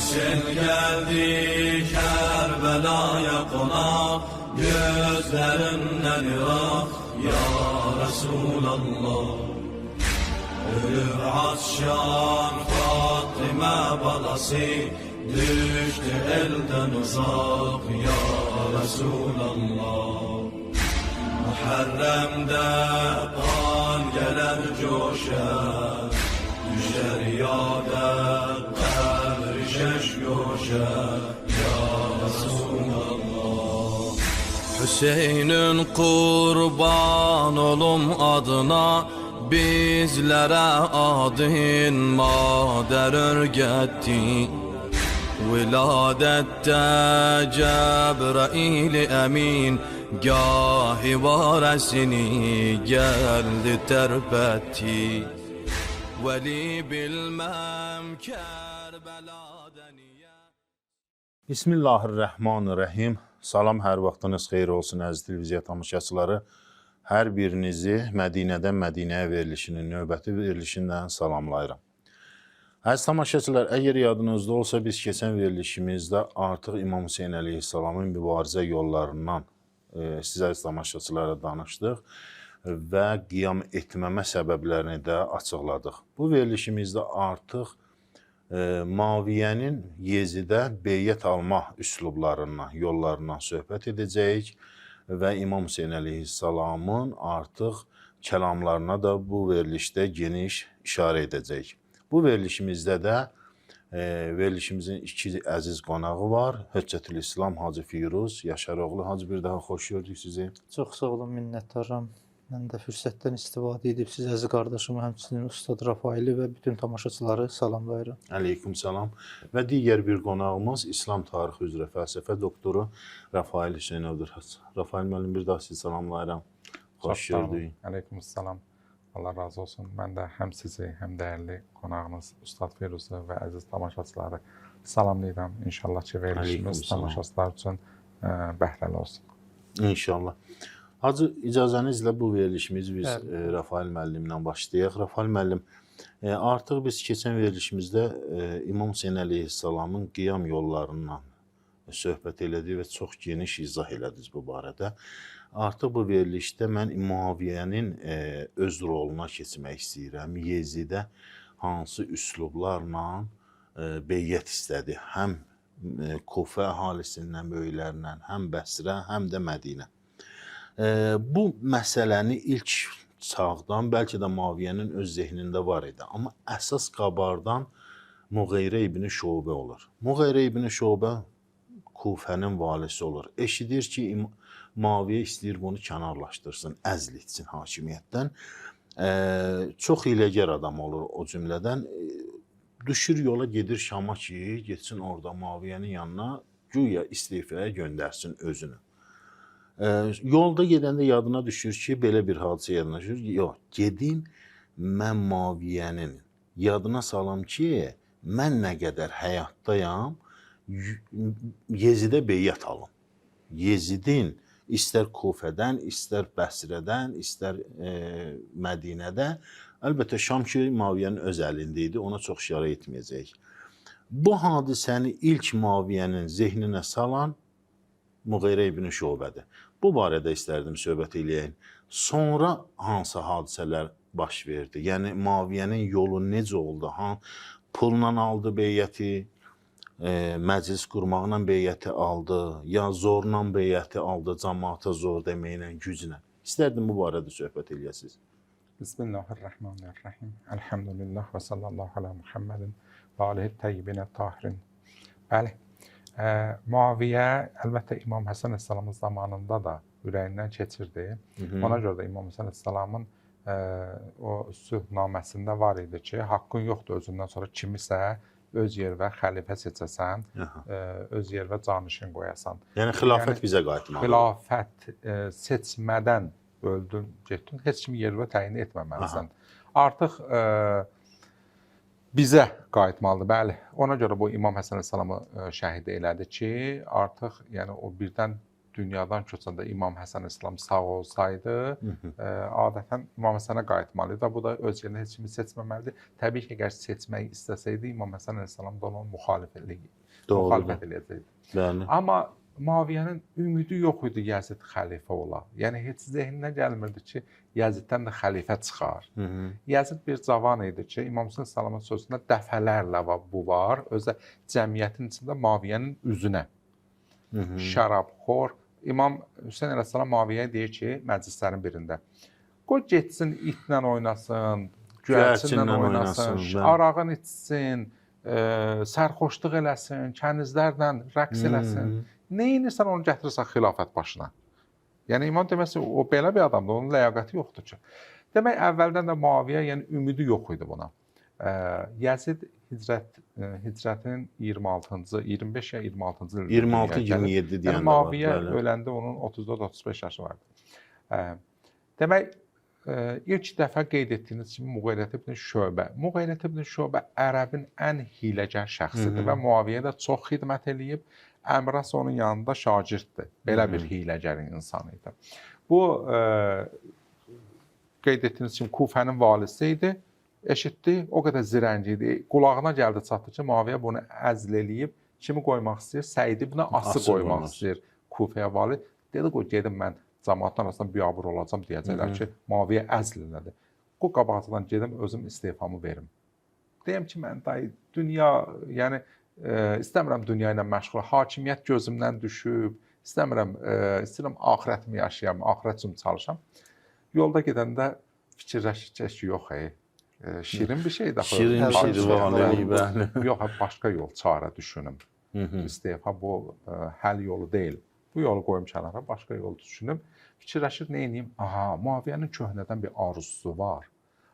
Hüseyin geldi Kerbela'ya konak, gözlerinden ırak ya Resulallah. Ölür Atşan Fatime balası, düştü elden uzak ya Resulallah. Muharrem'de kan gelir coşar, düşer yâde kabri şeş göşer ya Resulallah. Hüseyin'in kurban olum adına, bizlere adın mader örgetti. Viladette Cebrail emin, gahi varesini geldi terbetti. Veli bilmem Kerbela'da niye. Bismillahirrahmanirrahim. Salam, hər vaxtınız xeyir olsun əziz televiziya tamaşaçıları. Hər birinizi Mədinədən Mədinəyə verilişinin növbəti verilişindən salamlayıram. Əziz tamaşaçılar, əgər yadınızda olsa, biz keçən verilişimizdə artıq İmam Hüseyin əleyhissalamın mübarizə yollarından sizə əziz tamaşaçılara danışdıq və qiyam etməmə səbəblərini də açıqladıq. Bu verilişimizdə artıq Muaviyyənin Yezidə beyyət alma üslublarından, yollarından söhbət edəcəyik və İmam Hüseyin əleyhissalamın artıq kəlamlarına da bu verilişdə geniş işarə edəcəyik. Bu verilişimizdə də verilişimizin iki əziz qonağı var. Höccətül İslam Hacı Firuz Yaşaroğlu. Hacı, bir daha xoş gördük sizi. Çox sağ olun, minnətdaram. Mən də fürsətdən istifadə edib siz əziz qardaşımı, həmçinin Ustad Rafaili və bütün tamaşaçıları salamlayıram. Aleyküm salam. Və digər bir qonağımız İslam tarixi üzrə fəlsəfə doktoru Rafail Hüseynovdur. Rafail müəllim, bir daha sizi salamlayıram. Xoş gördük. Aleyküm salam. Allah razı olsun. Mən də həm sizi, həm dəyərli qonağınız Ustad Firuzu və əziz tamaşaçıları salamlayıram. İnşallah ki, verilişimiz tamaşaçılar üçün bəhrəli olsun. İnşallah. Hacı, icazənizlə bu verilişimizi biz Rafail müəllimlə başlayaq. Rafail müəllim, artıq biz keçən verilişimizdə İmam Hüseyin əleyhissalamın qiyam yollarından söhbət elədik və çox geniş izah elədiniz bu barədə. Artıq bu verilişdə mən Muaviyyənin öz roluna keçmək istəyirəm. Yezidə hansı üslublarla beyyət istədi? Həm Kufə əhalisindən, böyüklərindən, həm Bəsrə, həm də Mədinə. Bu məsələni ilk çağdan bəlkə də Muaviyyənin öz zehnində var idi. Amma əsas qabardan Muğeyrə ibn Şubə olur. Muğeyrə ibn Şubə Kufənin valisi olur. Eşidir ki, Muaviyyə istəyir bunu kənarlaşdırsın, əzl etsin hakimiyyətdən. Çox hiləgər adam olur o cümlədən. Düşür yola, gedir Şama ki, getsin orada Muaviyyənin yanına, güya istifaya göndərsin özünü. Yolda gedəndə yadına düşür ki, belə bir hadisə yadına düşür. Yox, gedim, mən Muaviyyənin yadına salam ki, mən nə qədər həyatdayam, Yezidə beyyət alım. Yezidin istər Kufədən, istər Bəsrədən, istər Mədinədə, əlbəttə Şam ki, Muaviyyənin öz əlində idi, ona çox işarə etməyəcək. Bu hadisəni ilk Muaviyyənin zehninə salan Muğeyrə ibn Şubədir. Bu barədə istərdim söhbət eləyək. Sonra hansı hadisələr baş verdi? Yəni, Muaviyyənin yolu necə oldu? Pulla aldı beyyəti, məclis qurmaqla beyyəti aldı, ya zorla beyyəti aldı, cəmaata zor deməklə, güclə. İstərdim bu barədə söhbət eləyəsiniz. Bismillahirrahmanirrahim. Elhamdülillah və sallallahu alə Muhammedin və alihi təyyibinə tahirin. Bəli. Muaviyyə əlbəttə İmam Həsən əleyhissalamın zamanında da ürəyindən keçirdi. Ona görə də İmam Həsən əleyhissalamın o sülhnaməsində var idi ki, haqqın yoxdur özündən sonra kimisə öz yer və xəlifə seçəsən, öz yer və canişin qoyasan. Yəni xilafət bizə qayıtmalıdır. Xilafət seçmədən öldün, getdin, heç kimi yer və təyin etməməlisən. Artıq bizə qayıtmalıdır, bəli. Ona görə bu İmam Həsən əleyhissalamı şəhid elədi ki, artıq yəni o birdən dünyadan köçəndə İmam Həsən İslam sağ olsaydı, adətən İmam Həsənə qayıtmalıdır. Bu da öz yerində heç kimi seçməməlidir. Təbii ki, əgər seçmək istəsəydi, İmam Həsən İslam da onun müxalifət edəcəkdi. Bəli. Amma Muaviyyənin ümidi yox idi Yəzid xəlifə ola. Yəni heç zehninə gəlmirdi ki, Yəziddən də xəlifə çıxar. Yəzid bir cavan idi ki, İmam Hüseyn Salamın sözündə dəfələrlə bu var. Özü də cəmiyyətin içində Muaviyyənin üzünə şərabxor. İmam Hüseyn əleyhissalam Muaviyyəyə deyir ki, məclislərin birində, qoy getsin itlə oynasın, göyərçinlə oynasın, arağın içsin, sərxoşluq eləsin, kənizlərlə rəqs eləsin. Nə edirsən onu gətirirsən xilafət başına? Yəni İmam deməsi o belə bir adamdır, onun ləyaqəti yoxdur ki. Demək əvvəldən də Muaviyyə yəni ümidi yox idi buna. Yəzid hicrətin 26-cı, 25 ya 26-cı ildə 26-27 deyəndə var. Muaviyyə öləndə onun 34-35 yaşı vardı. Demək ilk dəfə qeyd etdiyiniz kimi Muğeyrət ibn Şöbə. Muğeyrət ibn Şöbə ərəbin ən hiyləgər şəxsidir və Muaviyyə də çox xidmət eləyib. Əmras onun yanında şagirddir. Belə bir hiyləgər insan idi. Bu qeyd etdiyiniz kimi Kufənin valisi idi. Eşitdi, o qədər zirənci idi. Qulağına gəldi çatdı ki, Muaviyyə bunu əzl eləyib. Kimi qoymaq istəyir? Səid ibn Ası qoymaq istəyir Kufəyə vali. Dedi, qoy gedim mən cəmaatın arasında biabır olacam deyəcəklər ki, Muaviyyə əzl elədi. Qoy qabaqcadan gedim, özüm istefamı verim. Deyim ki, mən dayı, dünya, yəni istəmirəm dünya ilə məşğul, hakimiyyət gözümdən düşüb, istəyirəm axirətimi yaşayam, axirət üçün çalışam. Yolda gedəndə fikirləşəcək ki, yox, şirin bir şeydir. Şirin bir şeydir, bəli. Yox, başqa yol, çarə düşünüm. İstefa bu həll yolu deyil. Bu yolu qoyum kənara, başqa yol düşünüm. Fikirləşir, nə edeyim? Aha, Muaviyyənin köhnədən bir arzusu var.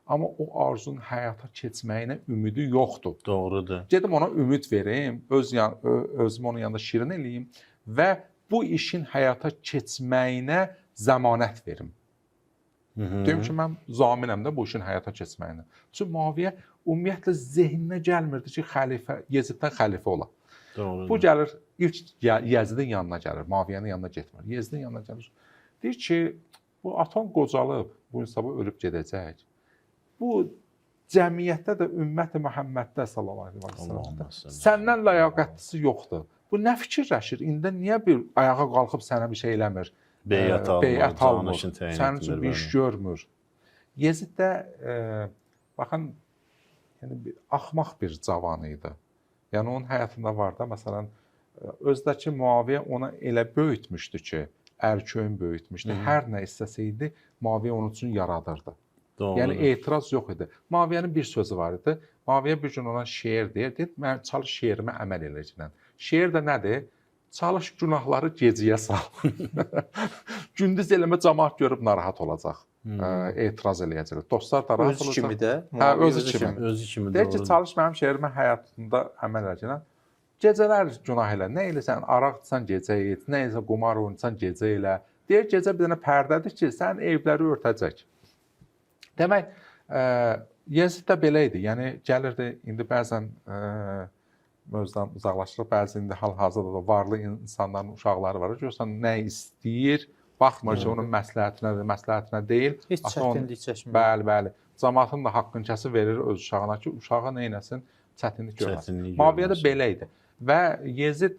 Amma o arzunun həyata keçməyinə ümidi yoxdur. Doğrudur. Gedim ona ümid verim, özümü onun yanında şirin eləyim və bu işin həyata keçməyinə zəmanət verim. Deyim ki, mən zaminəm də bu işin həyata keçməyinə. Çünki Muaviyyə ümumiyyətlə zehninə gəlmirdi ki, Yeziddən xəlifə ola. Doğrudur. Bu gəlir, ilk Yezidin yanına gəlir, Muaviyyənin yanına getmir. Yezidin yanına gəlir. Deyir ki, bu atam qocalıb, bu insana ölüb gedəcək. Bu cəmiyyətdə də ümmət-i Məhəmməddə sallallahu əleyhi və səlləm səndən ləyaqətlisi yoxdur. Bu nə fikirləşir? İndi niyə bir ayağa qalxıb sənə bir şey eləmir? Beyət almır, sənin üçün bir iş görmür. Yezid də baxın, yəni axmaq bir cavan idi. Yəni onun həyatında var da, məsələn, özdəki Muaviyyə ona elə böyütmüşdü ki, ərköyün böyütmüşdü. Hər nə istəsəydi, Muaviyyə onun üçün yaradırdı. Doğrudur. Yəni etiraz yox idi. Muaviyyənin bir sözü var idi. Muaviyyə bir gün ona şeir deyir. Deyir, mən çalış şeirimə əməl eləyəcəm. Şeir də nədir? Çalış günahları gecəyə sal. Gündüz eləmə, cəmaət görüb narahat olacaq. Etiraz eləyəcək. Dostlar da rahat olacaq. Öz kimi də. Özü kimi. Deyir ki, çalış mənim şeirimə həyatında əməl eləyəcəm. Gecələr günah elə. Nə eləsən, araq içsən gecə et, nə eləsən qumar oynayırsan gecə elə. Deyir, gecə bir dənə pərdədir ki, sən evləri örtəcək. Demək, Yezid də belə idi. Yəni, gəlirdi, indi bəzən mövzudan uzaqlaşırıq, bəzən indi hal-hazırda da varlı insanların uşaqları var. Görürsən, nə istəyir, baxmır ki, onun məsləhətinə deyil. Heç çətinlik çəkmir. Bəli. Cəmaatın da haqqını kəsib verir öz uşağına ki, uşağı nə eləsin, çətinlik görməsin. Muaviyyə də belə idi. Və Yezid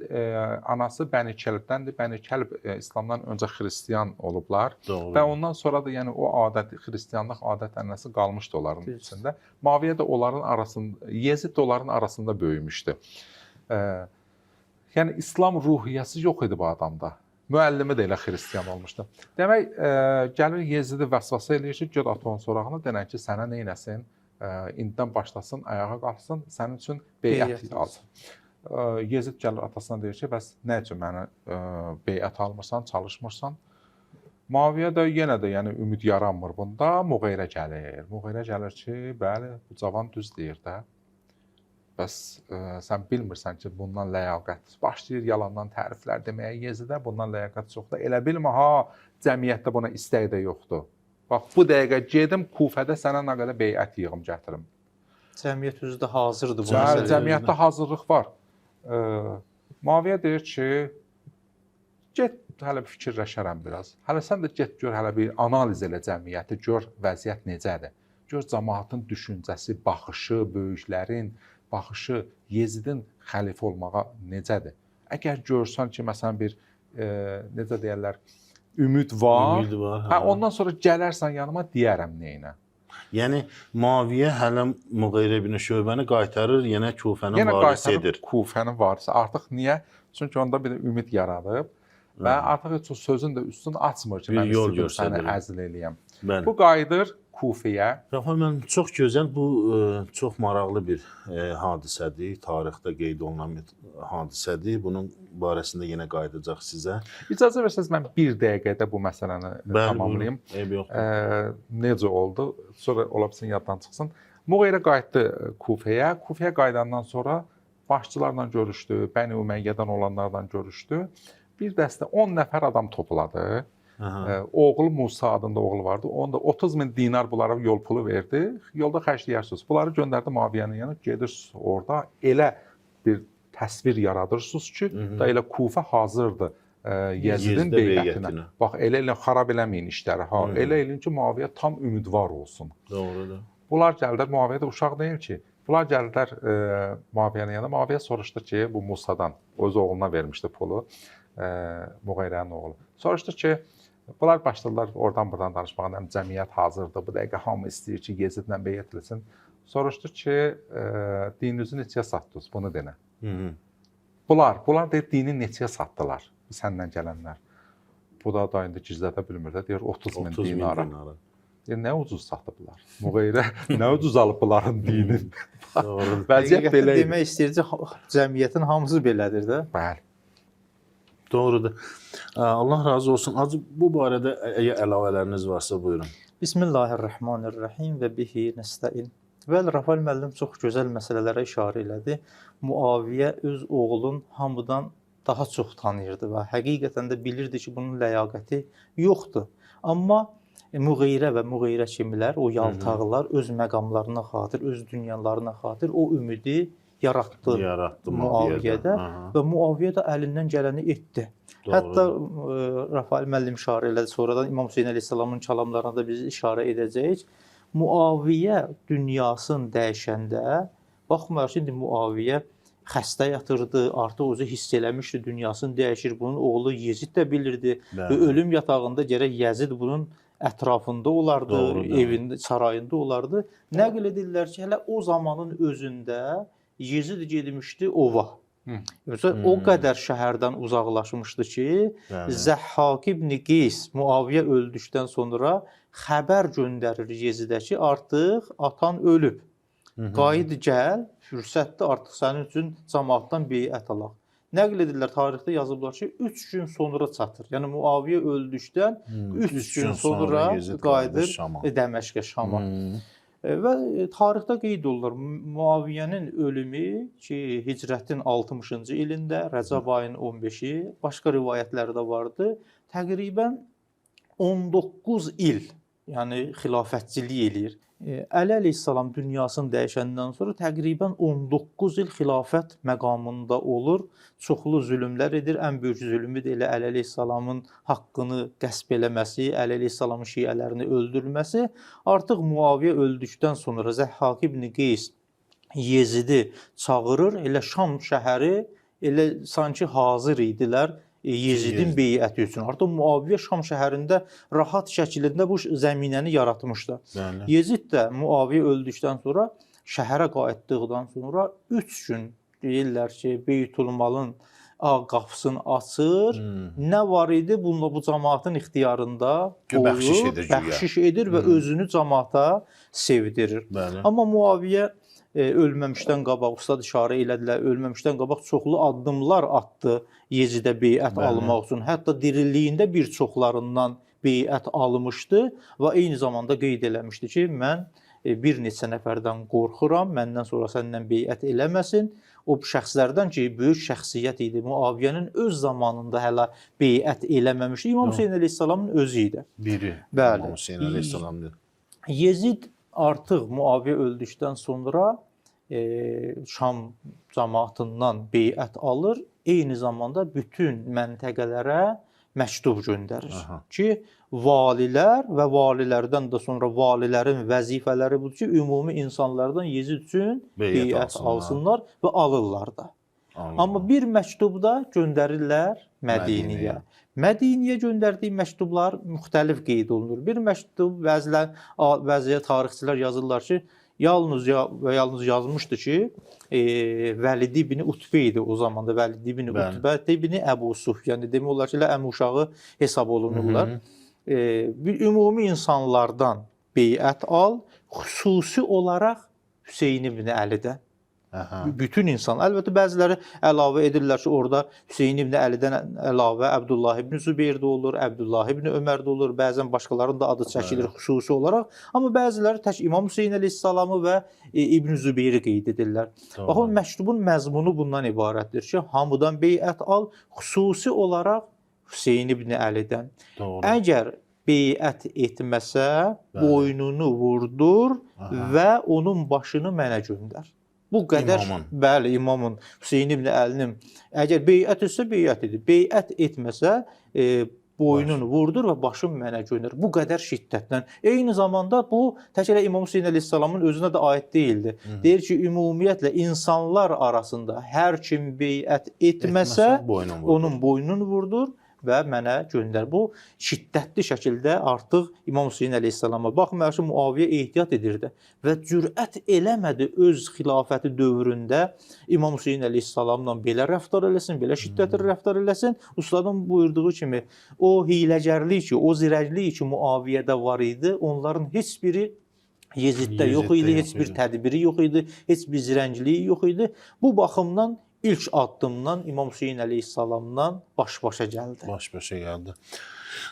anası Bəni Kəlbdəndir. Bəni Kəlb İslamdan öncə xristiyan olublar. Doğru. Və ondan sonra da yəni o adət, xristiyanlıq adət-ənənəsi qalmışdı onların içində. Muaviyyə də onların arasında, Yezid də onların arasında böyümüşdü. Yəni İslam ruhiyyəsi yox idi bu adamda. Müəllimi də elə xristiyan olmuşdu. Demək, gəlir Yezidi vəsvəsə eləyir ki, göd at onun sorağına, denən ki, sənə nə eləsin, indidən başlasın, ayağa qalxsın, sənin üçün beyət alsın. Yezid gəlir atasına deyir ki, bəs nə üçün mənə beyət almırsan, çalışmırsan? Muaviyyə də yenə də yəni ümid yaranmır bunda, Muğeyrə gəlir. Muğeyrə gəlir ki, bəli, bu cavan düz deyir də. Bəs sən bilmirsən ki, bundan ləyaqət başlayır yalandan təriflər deməyə Yezidə, bundan ləyaqət çoxdur. Elə bilmə, cəmiyyətdə buna istək də yoxdur. Bax, bu dəqiqə gedim Kufədə sənə nə qədər beyət yığım gətirim. Cəmiyyət özü də hazırdır bu məsələyə. Cəmiyyətdə hazırlıq var. Muaviyyə deyir ki, get hələ bir fikirləşərəm biraz. Hələ sən də get gör, hələ bir analiz elə cəmiyyəti, gör vəziyyət necədir. Gör cəmaatın düşüncəsi, baxışı, böyüklərin baxışı Yezidin xəlifə olmağa necədir? Əgər görsən ki, məsələn bir necə deyirlər, ümid var. Ümid var. Hə, ondan sonra gələrsən yanıma deyərəm nəyinə. Yəni Muaviyə hələ Muğeyrə ibn Şöbəni qaytarır, yenə Kufənin Yenə varisi qaytarıb edir. Kufənin varisi. Artıq niyə? Çünki onda bir ümid yaradıb və artıq heç o sözün də üstünü açmır ki, Bir mən yol istəyirəm səni göstərir. əzl eləyəm. Bəli. Bu qayıdır Kufəyə. Rəfal müəllim, çox gözəl, bu çox maraqlı bir hadisədir, tarixdə qeyd olunan bir hadisədir. Bunun barəsində yenə qayıdacaq sizə. İcazə versəz mən bir dəqiqədə bu məsələni tamamlayım. Necə oldu? Sonra ola bilsin yaddan çıxsın. Muğeyrə qayıtdı Kufəyə. Kufəyə qayıdandan sonra başçılarla görüşdü, Bəni Üməyyədən olanlarla görüşdü. Bir dəstə 10 nəfər adam topladı. Oğlu Musa adında oğlu vardı. Onda 30.000 dinar bunlara yol pulu verdi. Yolda xərcləyərsiniz. Bunları göndərdi Muaviyyənin yanına. Gedirsiniz orada elə bir təsvir yaradırsınız ki, da elə Kufə hazırdır Yezidin beyətinə. Bax, elə xarab eləməyin işləri. Elə eləyin ki, Muaviyyə tam ümidvar olsun. Doğrudur. Bunlar gəldilər, Muaviyyə də uşaq deyil ki. Bunlar gəldilər Muaviyyənin yanına. Muaviyyə soruşdu ki, bu Musadan, öz oğluna vermişdi pulu, Muğeyrənin oğlu. Soruşdu ki, bunlar başladılar oradan-buradan danışmağa, cəmiyyət hazırdır, bu dəqiqə hamı istəyir ki, Yezidlə beyət etsin. Soruşdu ki, dininizi neçəyə satdınız, bunu denə. Bunlar deyir, dini neçəyə satdılar, səndən gələnlər. Bu da indi gizlədə bilmir də, deyir 30.000 dinara. Deyir, nə ucuz satıblar? Muğeyrə nə ucuz alıb bunların dinin? Vəziyyət belə idi. Demək istəyir ki, cəmiyyətin hamısı belədir də. Bəli. Doğrudur. Allah razı olsun. Acı bu barədə əlavələriniz varsa buyurun. Bismillahirrahmanirrahim və bihi nəstəin. Bəli, Rəfal müəllim çox gözəl məsələlərə işarə elədi. Muaviyyə öz oğlun hamıdan daha çox tanıyırdı və həqiqətən də bilirdi ki, bunun ləyaqəti yoxdur. Amma Muğeyrə və Muğeyrə kimilər, o yaltaqlar öz məqamlarına xatir, öz dünyalarına xatir o ümidi yaratdı Muaviyyədə və Muaviyyə də əlindən gələni etdi. Doğru. Hətta Rəfal müəllim işarə elədi, sonradan İmam Hüseyn əleyhissalamın kəlamlarına da biz işarə edəcəyik. Muaviyyə dünyasını dəyişəndə, baxmayaraq ki, indi Muaviyyə xəstə yatırdı, artıq özü hiss eləmişdi, dünyasını dəyişir. Bunun oğlu Yezid də bilirdi və ölüm yatağında gərək Yezid bunun ətrafında olardı, evində, sarayında olardı. Nəql edirlər ki, hələ o zamanın özündə Yezid gedmişdi ova. O qədər şəhərdən uzaqlaşmışdı ki, Zəhhak ibn Qeys Muaviyyə öldükdən sonra xəbər göndərir Yezidə ki, artıq atan ölüb. Qayıd gəl, fürsətdə artıq sənin üçün cəmaatdan beyət alaq. Nəql edirlər, tarixdə yazıblar ki, 3 gün sonra çatır. Yəni Muaviyyə öldükdən 3 gün sonra qayıdır Dəməşqə, Şama. Və tarixdə qeyd olunur, Muaviyyənin ölümü ki, hicrətin 60-cı ilində, Rəcəb ayının 15-i, başqa rivayətləri də vardı, təqribən 19 il, yəni xilafətçilik eləyir. Əli əleyhissalam dünyasını dəyişəndən sonra təqribən 19 il xilafət məqamında olur. Çoxlu zülmlər edir. Ən böyük zülmü də elə Əli əleyhissalamın haqqını qəsb eləməsi, Əli əleyhissalamın şiələrini öldürülməsi. Artıq Muaviyyə öldükdən sonra Zəhhak ibn Qeys Yezidi çağırır. Elə Şam şəhəri elə sanki hazır idilər Yezidin beyəti üçün. Artıq Muaviyyə Şam şəhərində rahat şəkildə bu zəminəni yaratmışdı. Yezid də Muaviyyə öldükdən sonra şəhərə qayıtdıqdan sonra 3 gün deyirlər ki, Beytülmalın qapısını açır. Nə var idi? Bununla bu cəmaatın ixtiyarında bəxşiş edir və özünü cəmaata sevdirir. Amma Muaviyyə ölməmişdən qabaq, ustad işarə elədilər, ölməmişdən qabaq çoxlu addımlar atdı Yezidə beyət almaq üçün. Hətta dirilliyində bir çoxlarından beyət almışdı və eyni zamanda qeyd eləmişdi ki, mən bir neçə nəfərdən qorxuram, məndən sonra səndən beyət eləməsin. O şəxslərdən ki, böyük şəxsiyyət idi, Muaviyyənin öz zamanında hələ beyət eləməmişdi. İmam Hüseyn əleyhissalamın özü idi. Biri İmam Hüseyn əleyhissalamdır. Yezid artıq Muaviyyə öldükdən sonra Şam cəmaatından beyət alır. Eyni zamanda bütün məntəqələrə məktub göndərir Aha. ki, valilər və valilərdən də sonra valilərin vəzifələri budur ki, ümumi insanlardan Yezid üçün Beyət beyət alsınlar. alsınlar və alırlar da. Anladım. Amma bir məktubda göndərirlər Mədiniyə. Mədiniyə göndərdiyi məktublar müxtəlif qeyd olunur. Bir məktub bəzi tarixçilər yazırlar ki, yalnız yazmışdı ki, Vəlid ibn Utbə idi o zamanda. Vəlid ibn Utbə ibn Əbu Sufyan, demək olar ki, əmi uşağı hesab olunurlar. Bir ümumi insanlardan beyət al, xüsusi olaraq Hüseyn ibn Əlidən. Bütün insan. Əlbəttə bəziləri əlavə edirlər ki, orada Hüseyn ibn Əlidən əlavə Əbdullah ibn Zübeyr də olur, Əbdullah ibn Ömər də olur, bəzən başqalarının da adı çəkilir xüsusi olaraq. Amma bəziləri tək İmam Hüseyn əleyhissalamı və İbn Zübeyri qeyd edirlər. Baxın, məktubun məzmunu bundan ibarətdir ki, hamıdan beyət al, xüsusi olaraq Hüseyn ibn Əlidən. Əgər beyət etməsə, boynunu vurdur və onun başını mənə göndər. Bu qədər, bəli, imamın Hüseyn ibn Əlinin əgər beyət etsə, beyət edir. Beyət etməsə, boynunu vurdur və başını mənə göndər. Bu qədər şiddətlə. Eyni zamanda bu tək elə İmam Hüseyn əleyhissalamın özünə də aid deyildi. Deyir ki, ümumiyyətlə insanlar arasında hər kim beyət etməsə, onun boynunu vurdur və mənə göndər. Bu şiddətli şəkildə artıq İmam Hüseyn əleyhissalama baxmayaraq ki, Muaviyə ehtiyat edirdi və cürət eləmədi öz xilafəti dövründə İmam Hüseyn əleyhissalamla belə rəftar eləsin, belə şiddətli rəftar eləsin. Ustadın buyurduğu kimi o hiyləgərlik ki, o zirəklik ki Muaviyyədə var idi, onların heç biri Yeziddə yox idi, heç bir tədbiri yox idi, heç bir zirəngiliyi yox idi. Bu baxımdan İlk addımdan İmam Hüseyn əleyhissalamdan baş-başa gəldi. Baş-başa gəldi.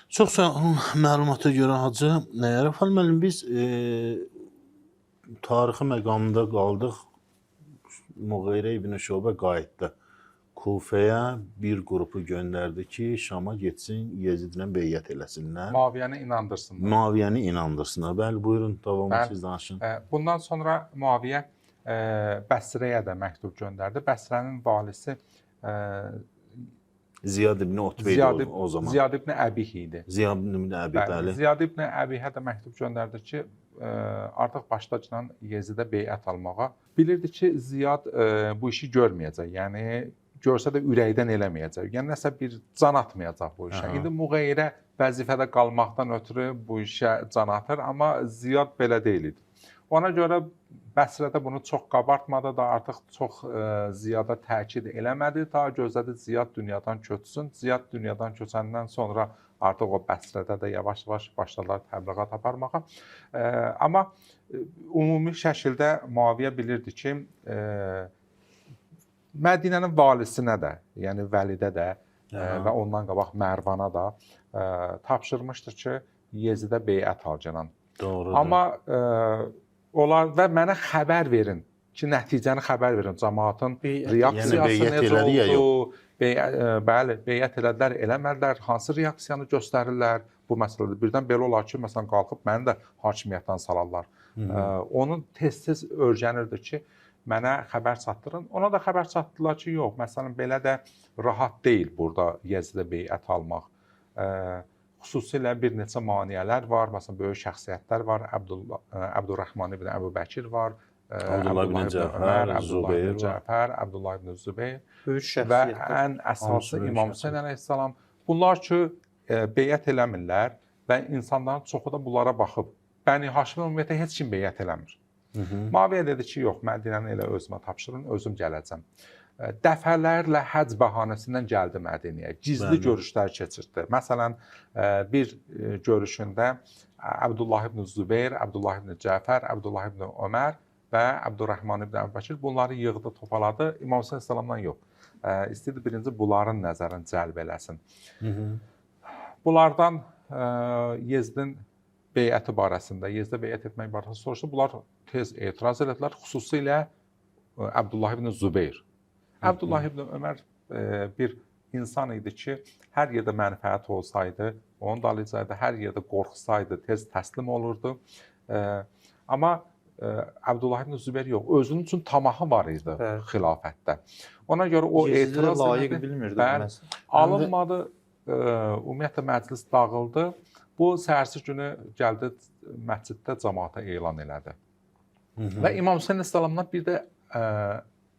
Çox sağ olun məlumata görə Hacı. Rəfal müəllim, biz tarixi məqamında qaldıq. Muğeyrə ibn Şubə qayıtdı. Kufəyə bir qrupu göndərdi ki, Şama getsin, Yezidlə beyyət eləsinlər. Muaviyyəni inandırsınlar. Muaviyyəni inandırsınlar. Bəli, buyurun, davamı siz danışın. Bundan sonra Muaviyyə Bəsrəyə də məktub göndərdi. Bəsrənin valisi Ziyad ibn Utbə idi o zaman. Ziyad ibn Əbih idi. Ziyad ibn Əbih, bəli. Ziyad ibn Əbihə də məktub göndərdi ki, artıq başladıqca Yezidə beyət almağa. Bilirdi ki, Ziyad bu işi görməyəcək. Yəni görsə də ürəkdən eləməyəcək. Yəni nəsə bir can atmayacaq bu işə. İndi Muğeyrə vəzifədə qalmaqdan ötürü bu işə can atır, amma Ziyad belə deyil idi. Ona görə Bəsrədə bunu çox qabartmadı da, artıq çox Ziyada təkid eləmədi. Ta gözlədi Ziyad dünyadan köçsün. Ziyad dünyadan köçəndən sonra artıq o Bəsrədə də yavaş-yavaş başladılar təbliğat aparmağa. Amma ümumi şəkildə Muaviyyə bilirdi ki, Mədinənin valisinə də, yəni Vəlidə də və ondan qabaq Mərvana da tapşırmışdır ki, Yezidə beyət al canan. Doğrudur. Amma onlar və mənə xəbər verin ki, nəticəni xəbər verin. Cəmaatın reaksiyası necə oldu? Bəli, beyət elədilər, eləmədilər, hansı reaksiyanı göstərirlər bu məsələdə. Birdən belə olar ki, məsələn, qalxıb məni də hakimiyyətdən salarlar. Onun tez-tez öyrənirdi ki, mənə xəbər çatdırın. Ona da xəbər çatdılar ki, yox, məsələn, belə də rahat deyil burada Yezidə beyət almaq. Xüsusilə bir neçə maneələr var, məsələn, böyük şəxsiyyətlər var, Əbdurrahman ibn Əbu Bəkir var, Abdullah ibn Cəfər, Abdullah ibn Zübeyr və ən əsası İmam Hüseyn əleyhissalam. Bunlar ki, beyət eləmirlər və insanların çoxu da bunlara baxıb. Bəni Haşim ümumiyyətlə heç kim beyət eləmir. Muaviyyə dedi ki, yox, Mədinəni elə özümə tapşırın, özüm gələcəm. Dəfələrlə həcc bəhanəsindən gəldi Mədiniyə. Gizli görüşlər keçirdi. Məsələn, bir görüşündə Abdullah ibn Zübeyr, Abdullah ibn Cəfər, Abdullah ibn Ömər və Əbdurrahman ibn Əbu Bəkir bunları yığdı, topaladı. İmam Hüseyn əleyhissalamdan yox. İstəyirdi birinci bunların nəzərini cəlb eləsin. Bunlardan Yezidin beyəti barəsində, Yezidə beyət etmək barəsində soruşdu. Bunlar tez etiraz elədilər, xüsusilə Abdullah ibn Zübeyr. Abdullah ibn Ömər bir insan idi ki, hər yerdə mənfəət olsaydı, onun dalıcaydı, hər yerdə qorxsaydı, tez təslim olurdu. Amma Abdullah ibn Zübeyr yox, özünün üçün tamahı var idi xilafətdə. Ona görə o etiraz layiq bilmirdi. Alınmadı. ümumiyyətlə məclis dağıldı. Bu səhərsi günü gəldi məsciddə cəmaata elan elədi. Və İmam Hüseyn əleyhissalamdan bir də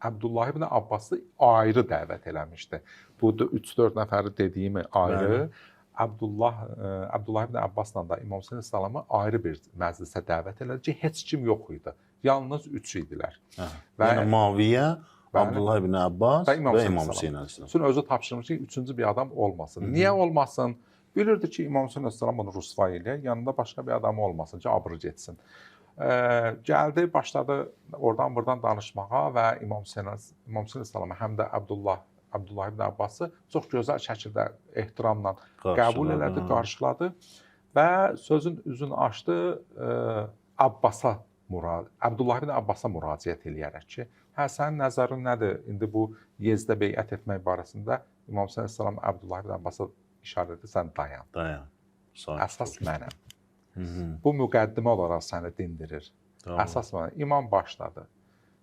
Abdullah ibn Abbası ayrı dəvət eləmişdi. Bu 3-4 nəfəri dediyimi ayrı. Abdullah ibn Abbasla da İmam Hüseyn əleyhissalamı ayrı bir məclisə dəvət elədi ki, heç kim yox idi. Yalnız 3 idilər. Yəni Muaviyyə, Abdullah ibn Abbas və İmam Hüseyn əleyhissalam. Üçün özü tapşırmış ki, üçüncü bir adam olmasın. Niyə olmasın? Bilirdi ki, İmam Hüseyn əleyhissalam bunu rüsvay eləyər, yanında başqa bir adam olmasın ki, abır getsin. Gəldi, başladı oradan-buradan danışmağa və İmam Hüseyn əleyhissalamı həm də Abdullah ibn Abbası çox gözəl şəkildə ehtiramla qəbul elədi, qarşıladı və sözün üzünü açdı Abdullah ibn Abbasa müraciət eləyərək ki, sənin nəzərin nədir? İndi bu Yezdə beyət etmək barəsində İmam Hüseyn əleyhissalam Abdullah ibn Abbasa işarə edir, sən dayan. Dayan. Əsas mənəm. Bu müqəddimə olaraq səni dindirir. Əsas mənəm. İmam başladı.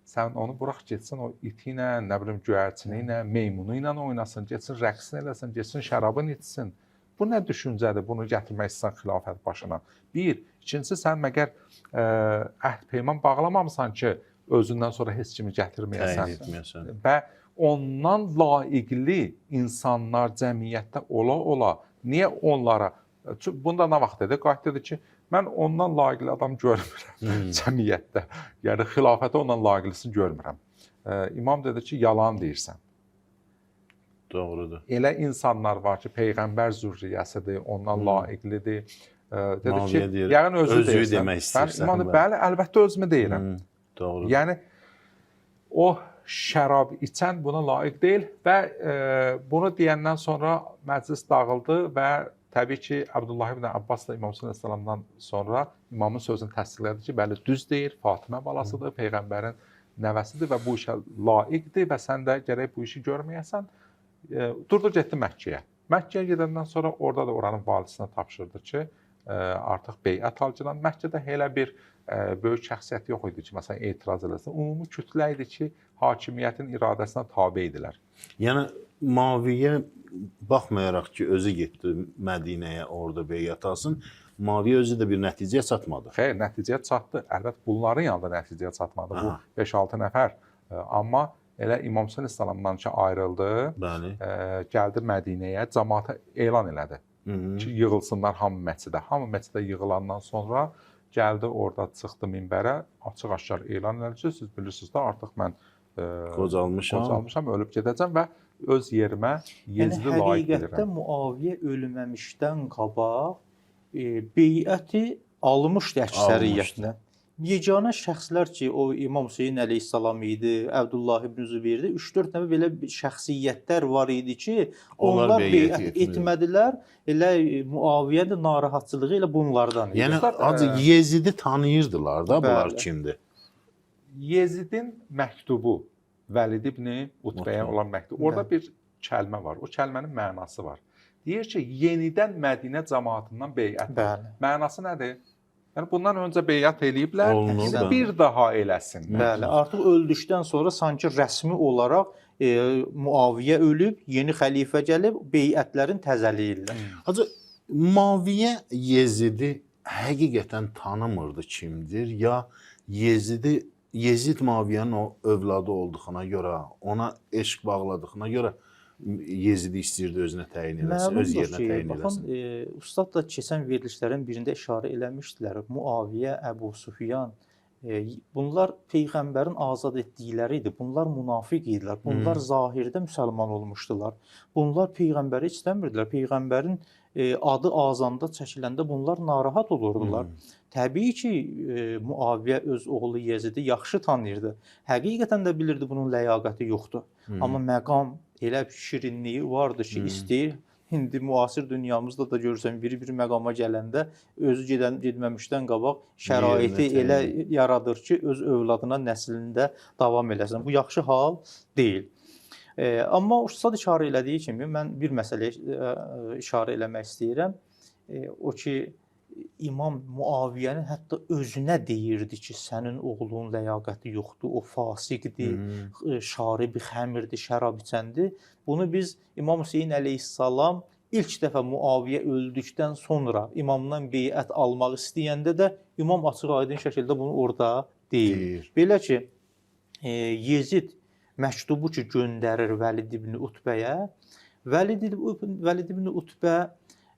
Sən onu burax getsin o iti ilə, nə bilim göyərçini ilə, meymunu ilə oynasın, getsin rəqsini eləsin, getsin şərabını içsin. Bu nə düşüncədir? Bunu gətirmək istəyirsən xilafət başına. Bir. İkincisi, sən məgər əhd peyman bağlamamısan ki, özündən sonra heç kimi gətirməyəsən. Və ondan layiqli insanlar cəmiyyətdə ola-ola, niyə onlara, bunda nə vaxt dedi? Qayıt dedi ki, mən ondan layiqli adam görmürəm cəmiyyətdə. Yəni, xilafətə ondan layiqlisini görmürəm. İmam dedi ki, yalan deyirsən. Doğrudur. Elə insanlar var ki, Peyğəmbər zürriyyəsidir, ondan layiqlidir. Dedi ki, yəqin özü demək istəyirsən. İmam dedi, bəli, əlbəttə özümü deyirəm. Doğrudur. Yəni, o şərab içən buna layiq deyil və bunu deyəndən sonra məclis dağıldı və təbii ki, Abdullah ibn Abbas da İmam Hüseyn əleyhissalamdan sonra imamın sözünü təsdiqlədi ki, bəli, düz deyir, Fatimə balasıdır, Peyğəmbərin nəvəsidir və bu işə layiqdir və sən də gərək bu işi görməyəsən. Durdu, getdi Məkkəyə. Məkkəyə gedəndən sonra orada da oranın valisinə tapşırdı ki, artıq beyət alcılan. Məkkədə elə bir böyük şəxsiyyət yox idi ki, məsələn, etiraz eləsin. Ümumi kütlə idi ki, hakimiyyətin iradəsinə tabe idilər. Yəni, Muaviyyə baxmayaraq ki, özü getdi Mədinəyə, orada beyət alsın, Muaviyyə özü də bir nəticəyə çatmadı. Xeyr, nəticəyə çatdı. Əlbəttə, bunların yanında nəticəyə çatmadı. Bu 5-6 nəfər. Amma elə İmam Hüseyn əleyhissalamdan ki, ayrıldı, gəldi Mədinəyə, cəmaata elan elədi ki, yığılsınlar hamı məscidə. Hamı məscidə yığılandan sonra gəldi, orada çıxdı minbərə, açıq-aşkar elan elədi ki, siz bilirsiniz də, artıq mən qocalmışam, ölüb gedəcəm və öz yerimə Yezdi layiq bilirəm. Həqiqətdə Muaviyyə ölməmişdən qabaq beyəti almışdı əksəriyyətinə. Yeganə şəxslər ki, o İmam Hüseyn əleyhissalam idi, Əbdullah ibn Zübeyir idi, 3-4 nəfər belə şəxsiyyətlər var idi ki, onlar beyət etmədilər. Elə Muaviyyə də narahatçılığı elə bunlardan idi. Yəni, Yezidi tanıyırdılar da, bunlar kimdir? Yezidin məktubu, Vəlid ibn Utbəyə olan məktub. Orada bir kəlmə var. O kəlmənin mənası var. Deyir ki, yenidən Mədinə cəmaatından beyət. Mənası nədir? Yəni, bundan öncə beyət eləyiblər, bir daha eləsin. Bəli, artıq öldükdən sonra sanki rəsmi olaraq Muaviyyə ölüb, yeni xəlifə gəlib, beyətlərin təzəliyirlər. Hacı, Muaviyyə Yezidi həqiqətən tanımırdı kimdir, ya Yezid Muaviyyənin o övladı olduğuna görə, ona eşq bağladığına görə Yezidi istəyirdi özünə təyin eləsin, öz yerinə təyin eləsin. Baxın, ustad da keçən verilişlərin birində işarə eləmişdilər. Muaviyyə, Əbu Süfyan, bunlar Peyğəmbərin azad etdikləri idi. Bunlar münafiq idilər. Bunlar zahirdə müsəlman olmuşdular. Bunlar Peyğəmbəri istəmirdilər. Peyğəmbərin adı azanda çəkiləndə bunlar narahat olurdular. Təbii ki, Muaviyyə öz oğlu Yezidi yaxşı tanıyırdı. Həqiqətən də bilirdi bunun ləyaqəti yoxdur. Amma məqam elə şirinliyi vardı ki, istəyir. İndi müasir dünyamızda da görürsən, bir məqama gələndə özü gedməmişdən qabaq şəraiti elə yaradır ki, öz övladına, nəslində davam eləsin. Bu yaxşı hal deyil. Amma ustad işarə elədiyi kimi mən bir məsələyə işarə eləmək istəyirəm. O ki, İmam Muaviyyənin hətta özünə deyirdi ki, sənin oğlunun ləyaqəti yoxdur, o fasiqdir, şaribi xəmirdir, şərab içəndir. Bunu biz İmam Hüseyn əleyhissalam ilk dəfə Muaviyə öldükdən sonra imamdan beyət almaq istəyəndə də imam açıq-aydın şəkildə bunu orada deyir. Belə ki, Yezid məktubu ki göndərir Vəlid ibn Utbəyə, Vəlid ibn Utbə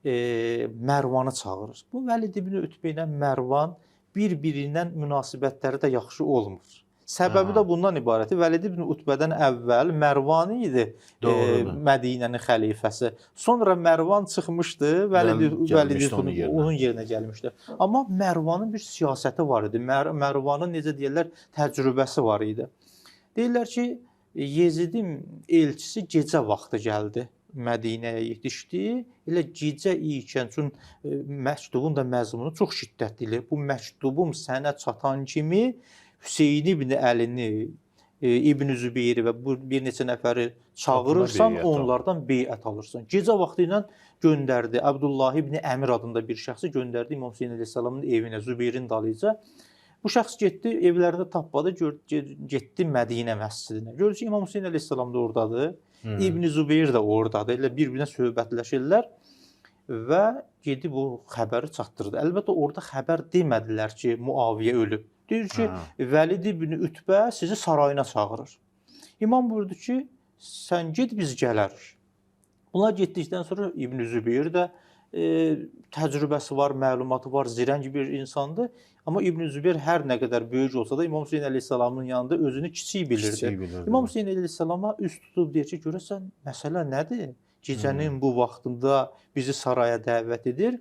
Mərvanı çağırır. Bu Vəlid ibn Utbə ilə Mərvan bir-birindən münasibətləri də yaxşı olmur. Səbəbi də bundan ibarətdir. Vəlid ibn Utbədən əvvəl Mərvan idi Mədinənin xəlifəsi. Sonra Mərvan çıxmışdı, Vəlid onun yerinə gəlmişdi. Amma Mərvanın bir siyasəti var idi. Mərvanın necə deyirlər, təcrübəsi var idi. Deyirlər ki, Yezidin elçisi gecə vaxtı gəldi. Mədinəyə yetişdi. Elə gecə ikən üçün məktubun da məzmunu çox şiddətlidir. Bu məktubum sənə çatan kimi Hüseyn ibn Əlini, İbn Zübeyri və bir neçə nəfəri çağırırsan, onlardan beyət alırsan. Gecə vaxtı ilə göndərdi. Abdullah ibn Əmir adında bir şəxsi göndərdi İmam Hüseyn əleyhissalamın evinə, Zübeyrin dalıyca. Bu şəxs getdi, evlərində tapmadı, getdi Mədinə məscidinə. Görür ki, İmam Hüseyn əleyhissalam da oradadır, İbn Zübeyir də oradadır. Elə bir-birinə söhbətləşirlər və gedib bu xəbəri çatdırdı. Əlbəttə, orada xəbər demədilər ki, Muaviyə ölüb. Deyir ki, Vəlid ibn Utbə sizi sarayına çağırır. İmam buyurdu ki, sən get, biz gələrik. Bunlar getdikdən sonra İbn Zübeyir də təcrübəsi var, məlumatı var, zirəng bir insandır. Amma İbn Zübeyir hər nə qədər böyük olsa da İmam Hüseyn əleyhissalamın yanında özünü kiçik bilirdi. İmam Hüseyn əleyhissalama üst tutub deyir ki, görəsən, məsələ nədir? Gecənin bu vaxtında bizi saraya dəvət edir.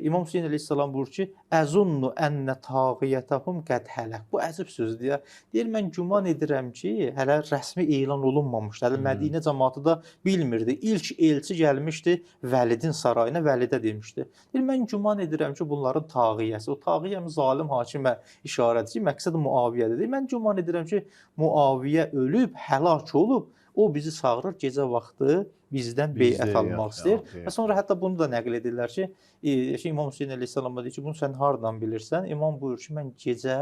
İmam Hüseyn əleyhissalam buyurur ki, əzunnu ənnə tağiyyətəhum qəd hələk. Bu əzib sözdür. Deyir, mən güman edirəm ki, hələ rəsmi elan olunmamışdı. Hələ Mədinə cəmaatı da bilmirdi. İlk elçi gəlmişdi Vəlidin sarayına, Vəlidə demişdi. Deyir, mən güman edirəm ki, bunların tağiyyəsi, o tağiyyə zalim hakimə işarədir ki, məqsəd Muaviyyədir. Deyir, mən güman edirəm ki, Muaviyyə ölüb, həlak olub, o bizi çağırır gecə vaxtı, bizdən beyət almaq istəyir. Və sonra hətta bunu da nəql edirlər ki, İmam Hüseyn əleyhissalama deyir ki, bunu sən hardan bilirsən? İmam buyurur ki, mən gecə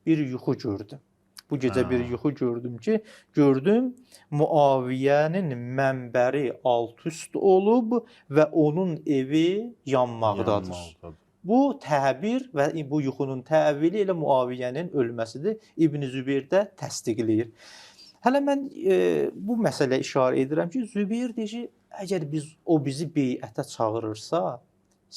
bir yuxu gördüm. Bu gecə bir yuxu gördüm ki, gördüm Muaviyyənin mənbəri alt-üst olub və onun evi yanmaqdadır. Bu təbir və bu yuxunun təvili ilə Muaviyyənin ölməsidir. İbn Zübeyir də təsdiqləyir. Hələ mən bu məsələ işarə edirəm ki, Zübeyir deyir ki, əgər o bizi beyətə çağırırsa,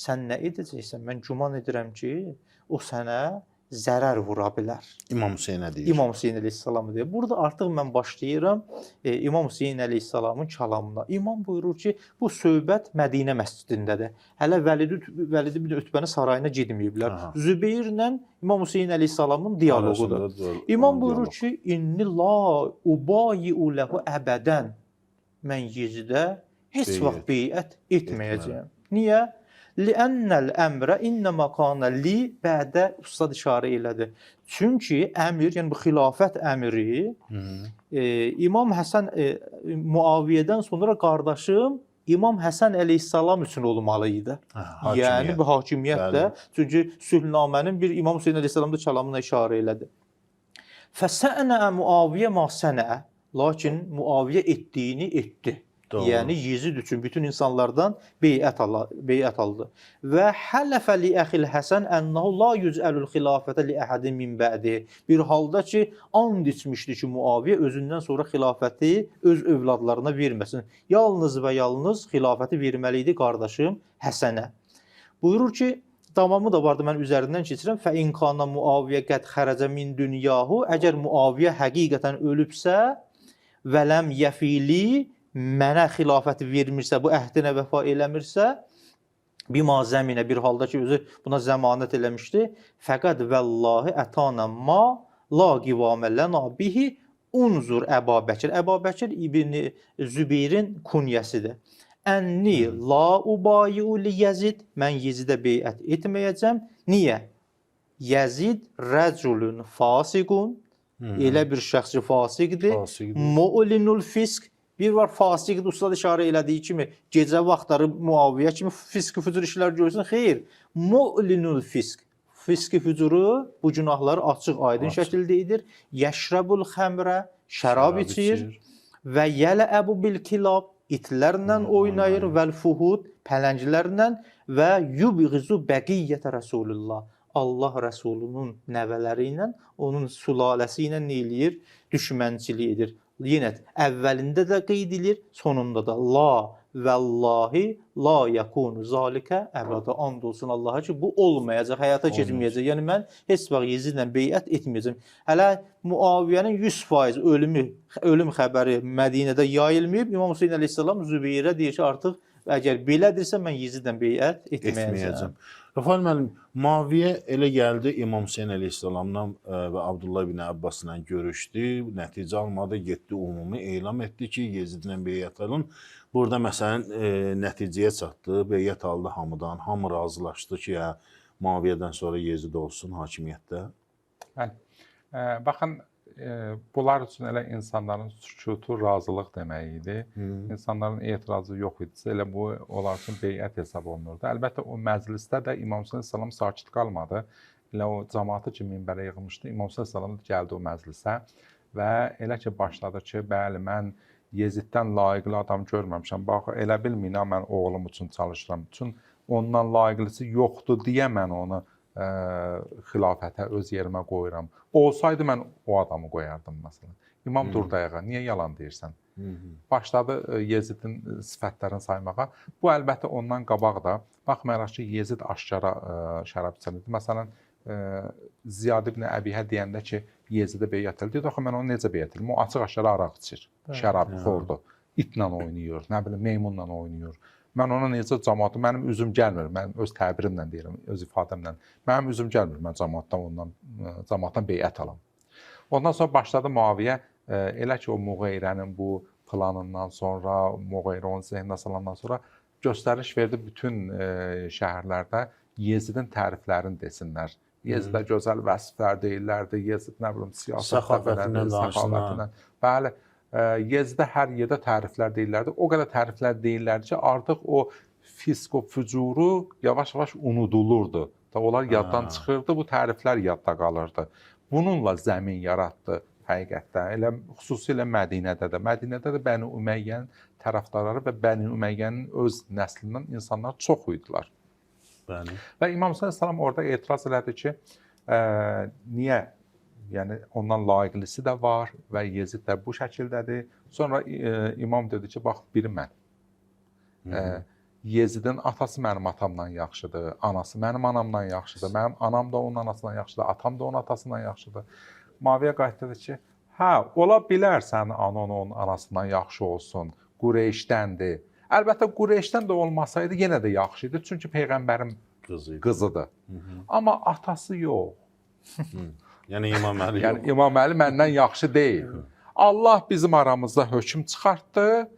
sən nə edəcəksən? Mən güman edirəm ki, o sənə zərər vura bilər. İmam Hüseynə deyir. İmam Hüseyn əleyhissalamı deyir. Burada artıq mən başlayıram İmam Hüseyn əleyhissalamın kəlamına. İmam buyurur ki, bu söhbət Mədinə məscidindədir. Hələ Vəlid ibn Utbənin sarayına getməyiblər. Zübeyrlə İmam Hüseyn əleyhissalamın dialoqudur. İmam buyurur ki, inni la ubayi'u lehu əbədən. Mən Yezidə heç vaxt beyət etməyəcəyəm. Niyə? Li'annal əmrə innəmə kana li bədə ustad işarə elədi. Çünki əmir, yəni bu xilafət əmri İmam Həsən Muaviyyədən sonra qardaşım İmam Həsən əleyhissalam üçün olmalı idi. Yəni bu hakimiyyət də, çünki sülhnamənin bir İmam Hüseyn əleyhissalam da kəlamına işarə elədi. Fəsənə Muaviyyə ma sənə, lakin Muaviyyə etdiyini etdi. Doğru. Yəni Yezid üçün bütün insanlardan beyət aldı. Və hələfə li əxil Həsən ənnahu la yüzəlül xilafətə li əhədin min bə'di. Bir halda ki, and içmişdi ki, Muaviyyə özündən sonra xilafəti öz övladlarına verməsin. Yalnız və yalnız xilafəti verməli idi qardaşım Həsənə. Buyurur ki, davamı da vardı, mən üzərindən keçirəm. Fə inkana Muaviyyə qəd xərəcə min dünyahu. Əgər Muaviyyə həqiqətən ölübsə və ləm yəfili mənə xilafəti vermirsə, bu əhdinə vəfa eləmirsə, bima zəminə bir halda ki, özü buna zəmanət eləmişdi, fəqəd vəllahi ətana ma la qivamə lənə bihi unzur Əba Bəkir. Əba Bəkir İbn Zübeyrin kunyəsidir. Ənni la ubayi'u li Yezid, mən Yezidə beyət etməyəcəm. Niyə? Yezid rəculun fasiqun, elə bir şəxsi fasiqdir. Mu'linul fisk, bir var fasiqdir, ustad işarə elədiyi kimi, gecə vaxtları Muaviyyə kimi fisk-i fücur işlər görsün. Xeyr, mu'linul fisk. Fisk-i fücuru bu günahları açıq, aydın şəkildə edir. Yəşrəbul xəmrə, şərab içir və yələəbu bil kilab, itlərlə oynayır, vəl-fuhud, pələnglərlə və yubğizu bəqiyyətə Rasulullah. Allah Rəsulunun nəvələri ilə, onun sülaləsi ilə nə eləyir? Düşmənçilik edir. Yenə əvvəlində də qeyd edilir, sonunda da la vəllahi la yakunu zalikə əbədə, and olsun Allaha ki, bu olmayacaq, həyata keçməyəcək. Yəni mən heç vaxt Yezidlə beyət etməyəcəm. Hələ Muaviyyənin 100% ölüm xəbəri Mədinədə yayılmayıb. İmam Hüseyn əleyhissalam Zübeyrə deyir ki, artıq əgər belədirsə mən Yezidlə beyət etməyəcəm. Rafael müəllim, Muaviyyə elə gəldi İmam Hüseyn əleyhissalamla və Abdullah ibn Abbasla görüşdü, nəticə almadı, getdi ümumi elan etdi ki, Yezidlə beyət alın. Burada məsələn nəticəyə çatdı, beyət aldı hamıdan, hamı razılaşdı ki, Muaviyyədən sonra Yezid olsun hakimiyyətdə. Bəli. Baxın, bunlar üçün elə insanların sükutu razılıq demək idi. İnsanların etirazı yox idisə, elə bu onlar üçün beyət hesab olunurdu. Əlbəttə o məclisdə də İmam Hüseyn əleyhissalam sakit qalmadı. Elə o cəmaatı ki, minbərə yığmışdı. İmam Hüseyn əleyhissalam gəldi o məclisə və elə ki başladı ki, bəli mən Yeziddən layiqli adam görməmişəm. Bax, elə bilməyin, mən oğlum üçün çalışıram. Çünki ondan layiqlisi yoxdur deyə mən onu xilafətə öz yerimə qoyuram. Olsaydı mən o adamı qoyardım məsələn. İmam durdu ayağa. Niyə yalan deyirsən? Başladı Yezidin sifətlərini saymağa. Bu əlbəttə ondan qabaq da baxmayaraq ki, Yezid aşkara şərab içən idi. Məsələn, Ziyad ibn Əbihə deyəndə ki, Yezidə beyət edir. Axı mən onu necə beyət edirəm? O açıq-aşkara araq içir, şərab xordur, itlə oynayır, nə bilim meymunla oynayır. Mən ona necə cəmaatı, mənim üzüm gəlmir, mən öz təbirimlə deyirəm, öz ifadəmlə. Mənim üzüm gəlmir, mən cəmaatdan beyət alam. Ondan sonra başladı Muaviyyə, elə ki o Muğeyrənin bu planından sonra, Muğeyrə onun zehinə salandan sonra göstəriş verdi bütün şəhərlərdə Yezidin təriflərini desinlər. Yezidə gözəl vəsiflər deyirlərdi, Yezid nə bilim siyasətlə, səxavətindən. Bəli. Yezidə hər yerdə təriflər deyirlərdi. O qədər təriflər deyirlərdi ki, artıq o fisk, o fücuru yavaş-yavaş unudulurdu. Onlar yaddan çıxırdı, bu təriflər yadda qalırdı. Bununla zəmin yaratdı həqiqətdən. Elə xüsusilə Mədinədə də. Mədinədə də Bəni Üməyyənin tərəfdarları və Bəni Üməyyənin öz nəslindən insanlar çox idilər. Bəli. Və İmam Hüseyn əleyhissalam orada etiraz elədi ki, niyə? Yəni ondan layiqlisi də var və Yezid də bu şəkildədir. Sonra İmam dedi ki, bax biri mən. Yezidin atası mənim atamdan yaxşıdır, anası mənim anamdan yaxşıdır, mənim anam da onun anasından yaxşıdır, atam da onun atasından yaxşıdır. Muaviyyə qayıtdı dedi ki, hə, ola bilər sənin anan onun anasından yaxşı olsun, Qureyşdəndir. Əlbəttə Qureyşdən də olmasaydı yenə də yaxşı idi, çünki Peyğəmbərin qızıdır. Amma atası yox. Yəni İmam Əli yox. Yəni İmam Əli məndən yaxşı deyil. Allah bizim aramızda hökm çıxartdı.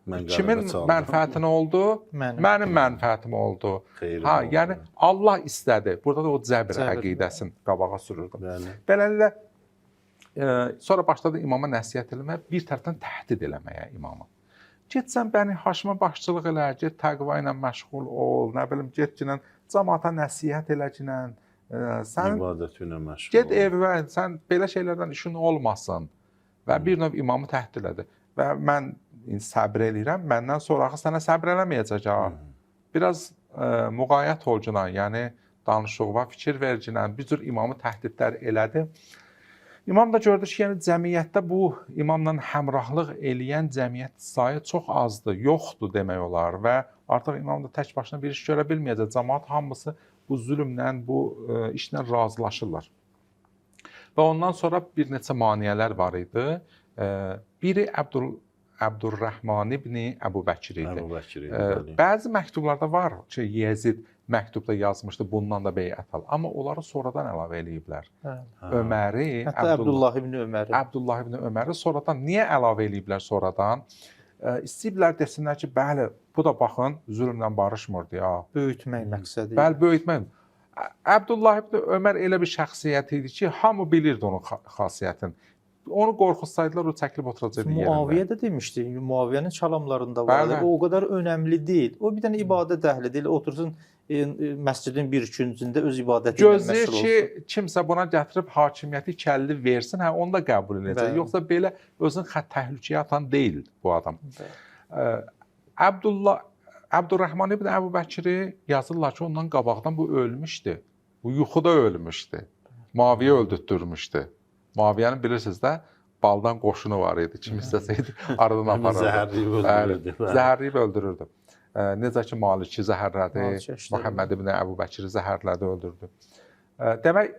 Kimin mənfəətinə oldu? Mənim mənfəətim oldu. Ha, yəni Allah istədi. Burada da o cəbr əqidəsini qabağa sürürdü. Beləliklə sonra başladı imama nəsihət eləməyə, bir tərəfdən təhdid eləməyə imama. Get sən Bəni Haşimə başçılıq elə, get təqva ilə məşğul ol, nə bilim, get ginən cəmaata nəsihət elə ginən. Sən get evə, sən belə şeylərdən işin olmasın və bir növ imamı təhdid elədi. Və mən səbr eləyirəm, məndən sonrağı sənə səbr eləməyəcək. Biraz müğayət ol cinən, yəni danışıqva fikir ver cinən, bir cür imamı təhdidlər elədi. İmam da gördü ki, yəni cəmiyyətdə bu imamla həmrahlıq eləyən cəmiyyət sayı çox azdır, yoxdur demək olar və artıq imam da tək başına bir iş görə bilməyəcək. Cəmaat hamısı bu zülmlə, bu işlə razılaşırlar. Və ondan sonra bir neçə maniyələr var idi. Biri Əbdurrahman ibn Əbu Bəkir idi. Bəzi məktublarda var ki, Yezid məktubda yazmışdı, bundan da beyət al. Amma onları sonradan əlavə eləyiblər. Öməri, Əbdullah ibn Öməri. Əbdullah ibn Öməri sonradan niyə əlavə eləyiblər sonradan? İstəyiblər desinlər ki, bəli, bu da baxın, zülmlə barışmırdı ya. Böyütmək məqsədi. Bəli, böyütmək. Əbdullah ibn Ömər elə bir şəxsiyyət idi ki, hamı bilirdi onun xasiyyətini. Onu qorxutsaydılar, o çəkilib oturacaqdı yerində. Muaviyyə də demişdi, Muaviyyənin kəlamlarında var. O qədər önəmli deyil. O bir dənə ibadət əhli deyil, otursun məscidin bir küncündə öz ibadəti ilə məşğul olsun. Gözləyir ki, kimsə buna gətirib hakimiyyəti kəlli versin, hə onu da qəbul edəcək. Yoxsa belə özün təhlükəyə atan deyil bu adam. Əbdurrahman ibn Əbu Bəkri yazırlar ki, ondan qabaqdan bu ölmüşdü. Bu yuxuda ölmüşdü. Muaviyə öldürtdürmüşdü. Muaviyyənin bilirsiniz də baldan qoşunu var idi. Kim istəsəydi aradan aparırdı. Zəhərləyib öldürürdü. Zəhərləyib öldürürdü. Necə ki, Maliki zəhərlədi, Muhammed ibn Əbu Bəkri zəhərlədi, öldürdü. Demək,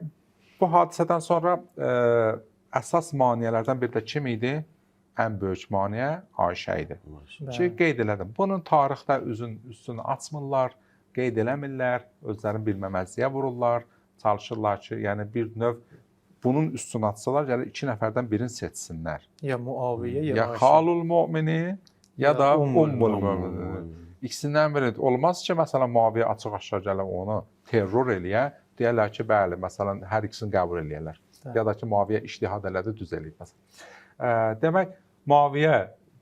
bu hadisədən sonra əsas maneələrdən biri də kim idi? Ən böyük maneə Ayşə idi. Ki, qeyd elədim. Bunun tarixdə üstünü açmırlar, qeyd eləmirlər, özlərini bilməməzliyə vururlar, çalışırlar ki, yəni bir növ bunun üstünü açsalar, yəni iki nəfərdən birini seçsinlər. Ya Muaviyə, ya Ayşə. Xalul Mümini, ya da Ummul Mümini. İkisindən biri. Olmaz ki, məsələn, Muaviyə açıq-aşkar gəlib onu terror eləyə, deyərlər ki, bəli, məsələn, hər ikisini qəbul eləyərlər. Ya da ki, Muaviyə ictihad elədi, düz eləyib. Demək, Muaviyə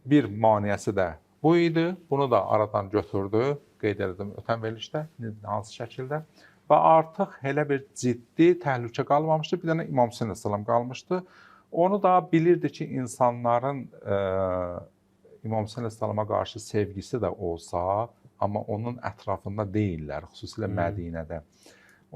bir maneəsi də bu idi. Bunu da aradan götürdü, qeyd elədim ötən verilişdə, hansı şəkildə. Və artıq elə bir ciddi təhlükə qalmamışdı. Bir dənə İmam Hüseyn əleyhissalam qalmışdı. Onu da bilirdi ki, insanların İmam Hüseyn əleyhissalama qarşı sevgisi də olsa, amma onun ətrafında deyillər, xüsusilə Mədinədə.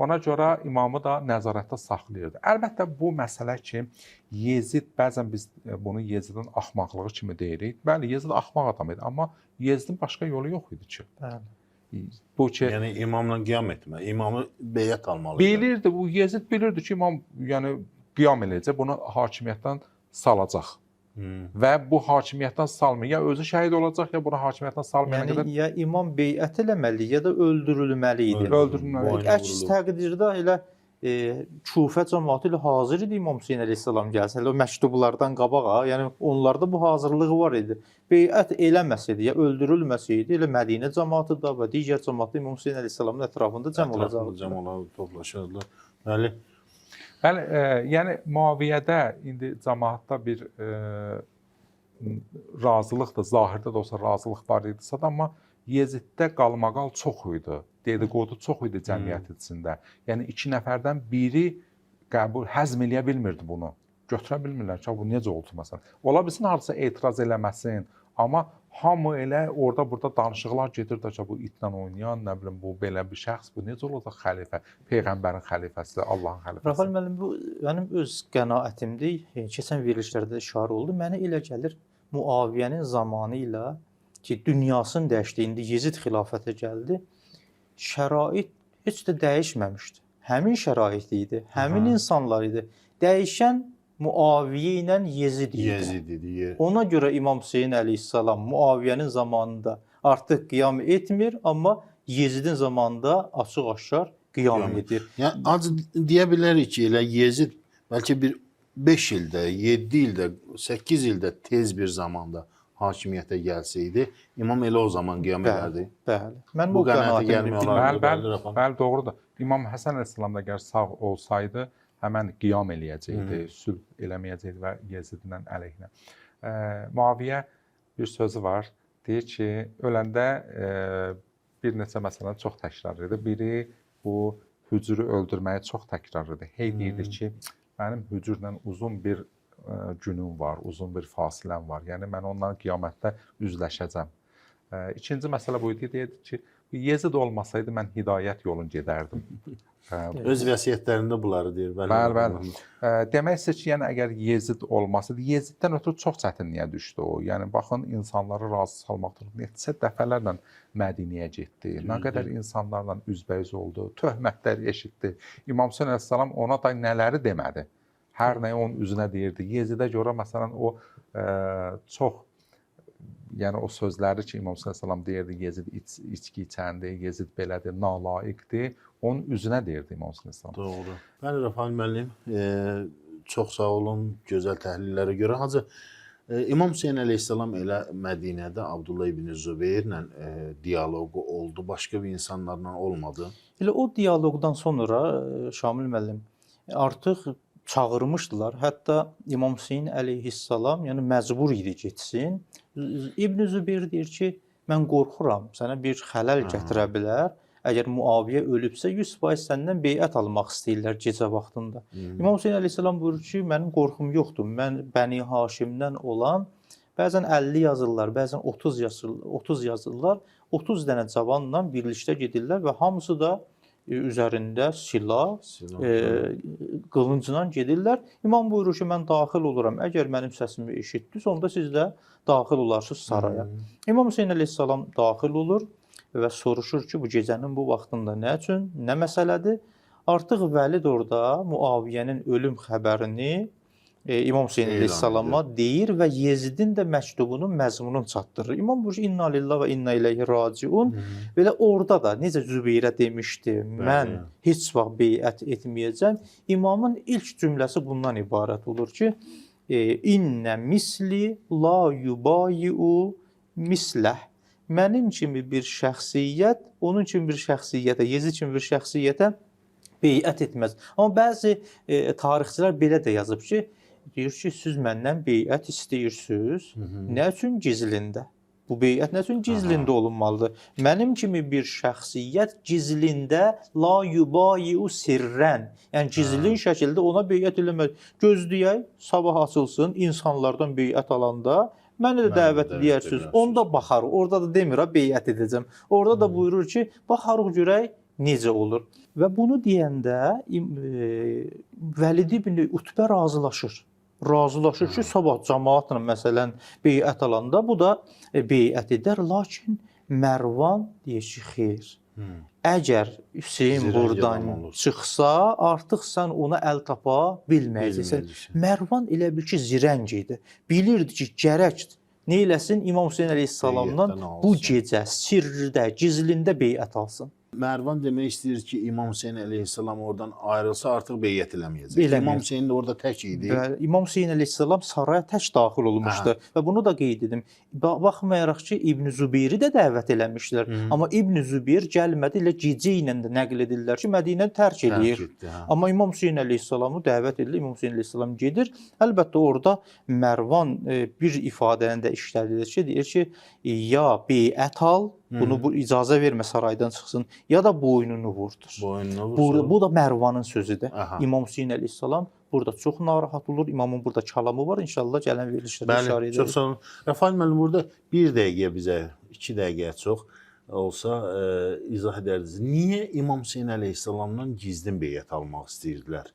Ona görə imamı da nəzarətdə saxlayırdı. Əlbəttə, bu məsələ ki, Yezid, bəzən biz bunu Yezidin axmaqlığı kimi deyirik. Bəli, Yezid axmaq adam idi, amma Yezidin başqa yolu yox idi ki. Bəli. Bu ki, yəni imamla qiyam etmə, imamı beyət almalıdır. Bilirdi, bu Yezid bilirdi ki, imam yəni qiyam eləyəcək, bunu hakimiyyətdən salacaq. Və bu hakimiyyətdən salmıyor. Ya özü şəhid olacaq, ya bunu hakimiyyətdən salmayana qədər. Yəni, ya imam beyət eləməli, ya da öldürülməli idi. Öldürülməli. Əks təqdirdə elə Kufə cəmaatı ilə hazır idi İmam Hüseyn əleyhissalam gəlsin. O məktublardan qabağa, yəni onlarda bu hazırlığı var idi. Beyət eləməsəydi, ya öldürülməsəydi, elə Mədinə cəmaatı da və digər cəmaatı İmam Hüseyn əleyhissalamın ətrafında cəm olacaqdı. Cəm olacaqdı, toplaşırdılar. Bəli. Bəli, yəni Muaviyyədə indi cəmaatda bir razılıq da, zahirdə də olsa razılıq var idisə də, amma Yeziddə qalmaqal çox idi. Dedikodu çox idi cəmiyyət içində. Yəni iki nəfərdən biri həzm eləyə bilmirdi bunu. Götürə bilmirlər ki, bu necə oldu məsələn. Ola bilsin hardasa etiraz eləməsin, amma hamı elə orada-burada danışıqlar gedir də ki, bu itlə oynayan, nə bilim, bu belə bir şəxs, bu necə olacaq xəlifə, peyğəmbərin xəlifəsi, Allahın xəlifəsi. Rəfal müəllim, bu mənim öz qənaətimdir. Keçən verilişlərdə də işarə oldu. Mənə elə gəlir Muaviyyənin zamanı ilə ki, dünyasını dəyişdi, indi Yezid xilafətə gəldi. Şərait heç də dəyişməmişdi. Həmin şərait idi, həmin insanlar idi. Dəyişən Muaviyyə ilə Yezid idi. Ona görə İmam Hüseyn əleyhissalam Muaviyyənin zamanında artıq qiyam etmir, amma Yezidin zamanında açıq-aşkar qiyam edir. Yəni acı deyə bilərik ki, elə Yezid bəlkə bir 5 ildə, 7 ildə, 8 ildə tez bir zamanda hakimiyyətə gəlsəydi, imam elə o zaman qiyam edərdi. Bəli. Mən bu qənaətə gəlmirəm. Bəli, doğrudur. İmam Həsən əleyhissalam da əgər sağ olsaydı, həmən qiyam eləyəcəkdi, sülh eləməyəcəkdi və Yezidlə əleyhinə. Muaviyyə bir sözü var. Deyir ki, öləndə bir neçə məsələni çox təkrar edir. Biri bu hücrü öldürməyi çox təkrar edir. Hey deyirdi ki, mənim hücrlə uzun bir günüm var, uzun bir fasiləm var. Yəni mən ondan qiyamətdə üzləşəcəm. İkinci məsələ bu idi, deyirdi ki, Yezid olmasaydı mən hidayət yolunu gedərdim. Öz vəsiyyətlərində bunları deyir. Bəli. Demək istəyir ki, yəni əgər Yezid olmasaydı, Yeziddən ötürü çox çətinliyə düşdü o. Yəni baxın, insanları razı salmaqdır. Neçə dəfələrlə Mədinəyə getdi. Nə qədər insanlarla üzbəüz oldu, töhmətlər eşitdi. İmam Hüseyn əleyhissalam ona da nələri demədi. Hər nəyi onun üzünə deyirdi. Yezidə görə məsələn o çox, yəni o sözləri ki, İmam Hüseyn əleyhissalam deyirdi, Yezid içki içəndir, Yezid belədir, nalayiqdir, onun üzünə deyirdi İmam Hüseyn əleyhissalam. Doğru. Bəli, Rəfal müəllim, çox sağ olun gözəl təhlillərə görə. Hacı, İmam Hüseyn əleyhissalam elə Mədinədə Abdullah ibn Zübeyrlə diyaloqu oldu, başqa bir insanlarla olmadı. Elə o diyaloqdan sonra Şamil müəllim artıq çağırmışdılar. Hətta İmam Hüseyn əleyhissalam, yəni məcbur idi getsin. İbn Zübeyr deyir ki, mən qorxuram, sənə bir xələl gətirə bilər. Əgər Muaviyyə ölübsə 100% səndən beyət almaq istəyirlər gecə vaxtında. İmam Hüseyn əleyhissalam buyurur ki, mənim qorxum yoxdur. Mən Bəni Haşimdən olan Bəzən 50 yazırlar, bəzən 30 yazırlar. 30 dənə cavanla birlikdə gedirlər və hamısı da üzərində silah, qılıncla gedirlər. İmam buyurur ki, mən daxil oluram. Əgər mənim səsimi eşitdiniz, onda siz də daxil olarsınız saraya. İmam Hüseyn əleyhissalam daxil olur və soruşur ki, bu gecənin bu vaxtında nə üçün, nə məsələdir? Artıq Vəlid orada Muaviyyənin ölüm xəbərini İmam Hüseyn əleyhissalama deyir və Yezidin də məktubunun məzmununu çatdırır. İmam buyurur ki, inna lillahi və inna ileyhi raciun. Belə orada da necə Zübeyrə demişdi, mən heç vaxt beyət etməyəcəm. İmamın ilk cümləsi bundan ibarət olur ki, innə misli la yubayi'u misləh. Mənim kimi bir şəxsiyyət, onun kimi bir şəxsiyyətə, Yezid kimi bir şəxsiyyətə beyət etməz. Amma bəzi tarixçilər belə də yazıb ki, deyir ki, siz məndən beyət istəyirsiniz. Nə üçün gizlində? Bu beyət nə üçün gizlində olunmalıdır? Mənim kimi bir şəxsiyyət gizlində la yubayi'u sirrən. Yəni gizlin şəkildə ona beyət eləməz. Gözləyək, sabah açılsın, insanlardan beyət alanda məni də dəvət edərsiniz. Onda baxarıq. Orada da demir, beyət edəcəm. Orada da buyurur ki, baxarıq görək necə olur. Və bunu deyəndə Vəlid ibn Utbə razılaşır. Razılaşır ki, sabah cəmaatla məsələn beyət alanda bu da beyət edər. Lakin Mərvan deyir ki, xeyr. Əgər Hüseyn buradan çıxsa, artıq sən ona əl tapa bilməyəcəksən. Mərvan elə bil ki, zirəng idi. Bilirdi ki, gərək nə eləsin? İmam Hüseyn əleyhissalamdan bu gecə sirrdə, gizlində beyət alsın. Mərvan demək istəyir ki, İmam Hüseyn əleyhissalam oradan ayrılsa artıq beyət eləməyəcək. İmam Hüseyn də orada tək idi. İmam Hüseyn əleyhissalam saraya tək daxil olmuşdu. Və bunu da qeyd edim. Baxmayaraq ki, İbn Zübeyri də dəvət eləmişlər. Amma İbn Zübeyr gəlmədi, elə gecə ilə də nəql edirlər ki, Mədinəni tərk edir. Amma İmam Hüseyn əleyhissalamı dəvət edilir. İmam Hüseyn əleyhissalam gedir. Əlbəttə orada Mərvan bir ifadəni də işlədir ki, deyir ki, ya beyət al, bunu bu icazə vermə saraydan çıxsın, ya da boynunu vurdur. Bu da Mərvanın sözüdür. İmam Hüseyn əleyhissalam burada çox narahat olur. İmamın burada kəlamı var. İnşallah gələn verilişlərdə işarə edəcək. Çox sağ olun. Rafael müəllim, burada 1 dəqiqə bizə, 2 dəqiqəyə çox olsa izah edərdiniz. Niyə İmam Hüseyn əleyhissalamdan gizlin beyət almaq istəyirdilər?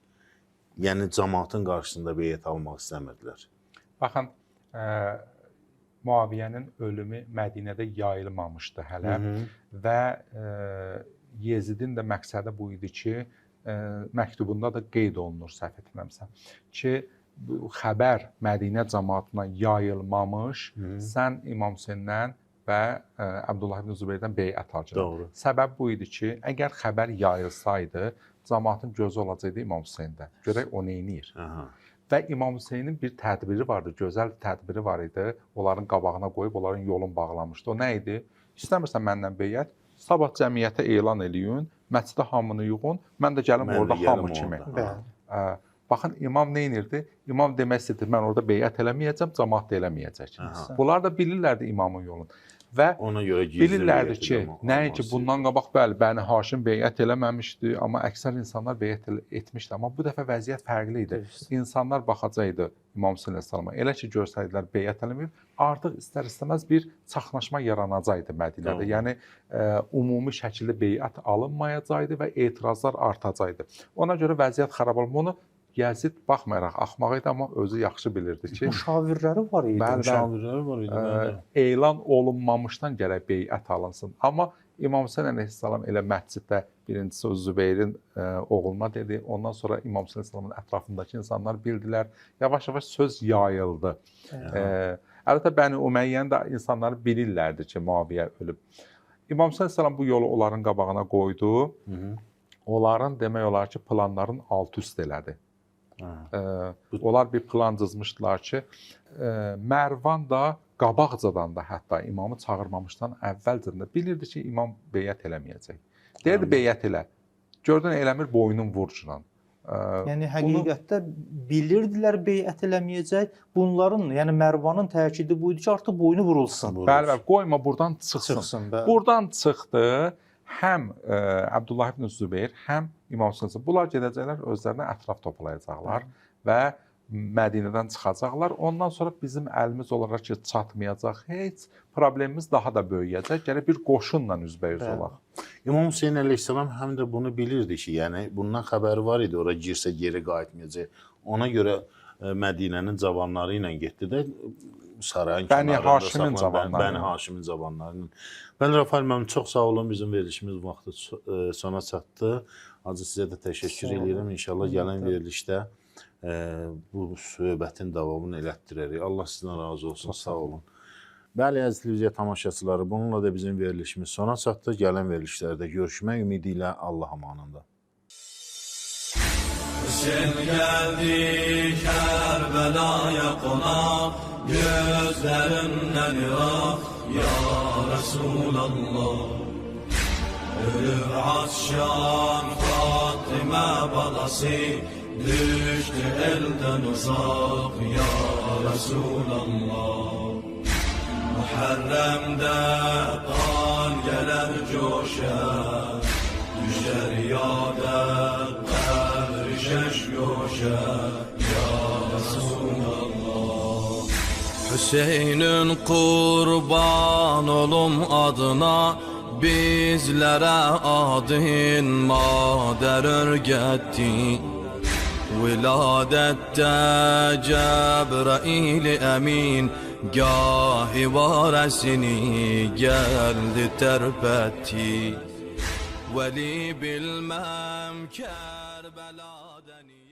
Yəni cəmaatın qarşısında beyət almaq istəmirdilər. Baxın, Muaviyyənin ölümü Mədinədə yayılmamışdı hələ və Yezidin də məqsədi bu idi ki, məktubunda da qeyd olunur, səhv etmirəmsə, ki, bu xəbər Mədinə cəmaatına yayılmamış, sən İmam Hüseyndən və Abdullah ibn Zübeyrdən beyət alacaqdır. Səbəb bu idi ki, əgər xəbər yayılsaydı, cəmaatın gözü olacaqdı İmam Hüseyndə. Görək o neynir. Və İmam Hüseynin bir tədbiri vardı, gözəl tədbiri var idi. Onların qabağına qoyub, onların yolunu bağlamışdı. O nə idi? İstəmirsən məndən beyət, sabah cəmiyyətə elan eləyin, məscidə hamını yığın, mən də gəlim orada hamı kimi. Baxın, imam nə edirdi? İmam demək istəyirdi, mən orada beyət eləməyəcəm, cəmaat da eləməyəcək. Bunlar da bilirlərdi imamın yolunu. Və bilirlərdi ki, nəinki bundan qabaq Bəni Haşim beyət eləməmişdi, amma əksər insanlar beyət etmişdi. Amma bu dəfə vəziyyət fərqli idi. İnsanlar baxacaqdı İmam Hüseyn əleyhissalama. Elə ki, görsəydilər beyət eləməyib, artıq istər-istəməz bir çaxnaşma yaranacaqdı Mədinədə. Yəni, ümumi şəkildə beyət alınmayacaqdı və etirazlar artacaqdı. Ona görə vəziyyət xarab olub. Bunu Yezid baxmayaraq axmaq idi, amma özü yaxşı bilirdi ki, müşavirləri var idi. Elan olunmamışdan gərək beyət alınsın. Amma İmam Hüseyn əleyhissalam elə məsciddə birincisi Zübeyrin oğluna dedi. Ondan sonra İmam Hüseyn əleyhissalamın ətrafındakı insanlar bildilər. Yavaş-yavaş söz yayıldı. Əlbəttə, Bəni Uməyyəni də insanları bilirlərdi ki, Muaviyyə ölüb. İmam Hüseyn əleyhissalam bu yolu onların qabağına qoydu. Onların demək olar ki, planların alt-üst elədi. Onlar bir plan cızmışdılar ki, Mərvan da qabaqcadan da hətta imamı çağırmamışdan əvvəlcədən bilirdi ki, imam beyət eləməyəcək. Deyirdi, beyət elə. Gördün, eləmir, boynun vurculan. Yəni, həqiqətdə bilirdilər beyət eləməyəcək. Bunların, yəni Mərvanın təkidi bu idi ki, artıq boynu vurulsun. Bəli, qoyma, buradan çıxsın. Buradan çıxdı. Həm Abdullah ibn Zübeyr, həm İmam Hüseyn. Bunlar gedəcəklər, özlərinə ətraf toplayacaqlar və Mədinədən çıxacaqlar. Ondan sonra bizim əlimiz olaraq ki, çatmayacaq heç, problemimiz daha da böyüyəcək. Gərək bir qoşunla üzbəüz olaq. İmam Hüseyn əleyhissalam həm də bunu bilirdi ki, yəni bundan xəbəri var idi, ora girsə geri qayıtmayacaq. Ona görə Mədinənin cavanları ilə getdi də sarayın Bəni Haşimin cavanları ilə. Bəli, Rafael müəllim, çox sağ olun. Bizim verilişimiz vaxtı sona çatdı. Hacı, sizə də təşəkkür edirəm. İnşallah gələn verilişdə bu söhbətin davamını elətdirərik. Allah sizdən razı olsun. Sağ olun. Bəli, əziz televiziya tamaşaçıları, bununla da bizim verilişimiz sona çatdı. Gələn verilişlərdə görüşmək ümidi ilə Allah amanında. Hüseyin geldi Kerbela'ya konak, gözlerinden ırak ya Resulallah. Ölür Asşan Fatıma balası, düştü elden uzak ya Resulallah. Muharrem'de kan gelir coşar, düşer yâde kadri şeş yoşar ya Resulallah. Hüseyin'in kurban olum adına, bizlere adın mader örgetti. Viladette Cebrail emin, gahi varesini geldi terpetti. Veli bilmem Kerbela'deni